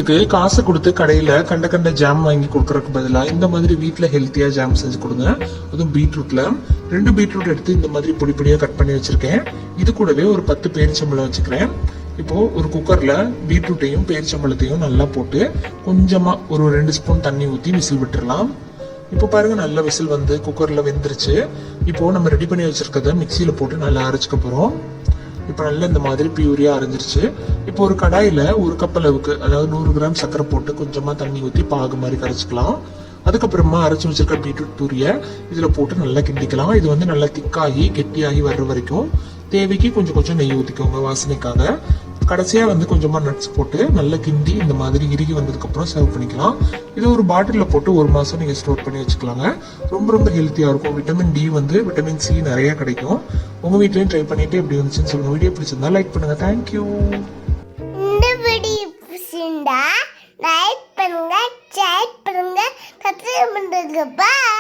குழந்தைங்களுக்கு காசு கொடுத்து கடையில கண்ட கண்ட ஜாம் வாங்கி கொடுக்கறதுக்கு பதிலா இந்த மாதிரி வீட்ல ஹெல்த்தியா ஜாம் செஞ்சு கொடுங்க. அதுவும் பீட்ரூட்ல 2 பீட்ரூட் எடுத்து இந்த மாதிரி பொடி பொடியா கட் பண்ணி வச்சிருக்கேன். இது கூடவே ஒரு 10 பேரிச்சம்பழம் வச்சுக்கிறேன். இப்போ ஒரு குக்கர்ல பீட்ரூட்டையும் பேரிச்சம்பழத்தையும் நல்லா போட்டு கொஞ்சமா ஒரு 2 ஸ்பூன் தண்ணி ஊத்தி விசில் விட்டுறலாம். இப்போ பாருங்க, நல்ல விசில் வந்து குக்கர்ல வெந்துருச்சு. இப்போ நம்ம ரெடி பண்ணி வச்சிருக்கிறத மிக்சியில போட்டு நல்லா அரைச்சுக்க போறோம். இப்போ நல்லா இந்த மாதிரி பியூரியா அரைஞ்சிருச்சு. இப்போ ஒரு கடாயில 1 கப் அளவுக்கு, அதாவது 100 கிராம் சர்க்கரை போட்டு கொஞ்சமா தண்ணி ஊத்தி பாகு மாதிரி கரைச்சிக்கலாம். அதுக்கப்புறமா அரைச்சு வச்சிருக்க பீட்ரூட் பூரிய இதுல போட்டு நல்லா கிண்டிக்கலாம். இது வந்து நல்லா திக்காகி கெட்டியாகி வர்ற வரைக்கும் தேவைக்கு கொஞ்சம் கொஞ்சம் நெய் ஊத்திக்கோங்க வாசனைக்காக. கடைசியா வந்து கொஞ்சமா நட்ஸ் போட்டு நல்லா கிண்டி இந்த மாதிரி இறுகி வந்ததுக்கு அப்புறம் சர்வ் பண்ணிக்கலாம். இது ஒரு பாட்டில போட்டு 1 மாசம் நீங்க ஸ்டோர் பண்ணி வச்சுக்கலாங்க. ரொம்ப ரொம்ப ஹெல்த்தியா இருக்கும். விட்டமின் டி வந்து விட்டமின் சி நிறைய கிடைக்கும். உங்க வீட்லயும் ட்ரை பண்ணிட்டு எப்படி வந்துச்சுன்னு சொல்லுங்க. வீடியோ பிடிச்சிருந்தா லைக் பண்ணுங்க. தேங்க்யூ. இந்த வீடியோ பிடிச்சிருந்தா லைக் பண்ணுங்க, ஷேர் பண்ணுங்க, சப்ஸ்கிரைப் பண்ணுங்க. பாய்.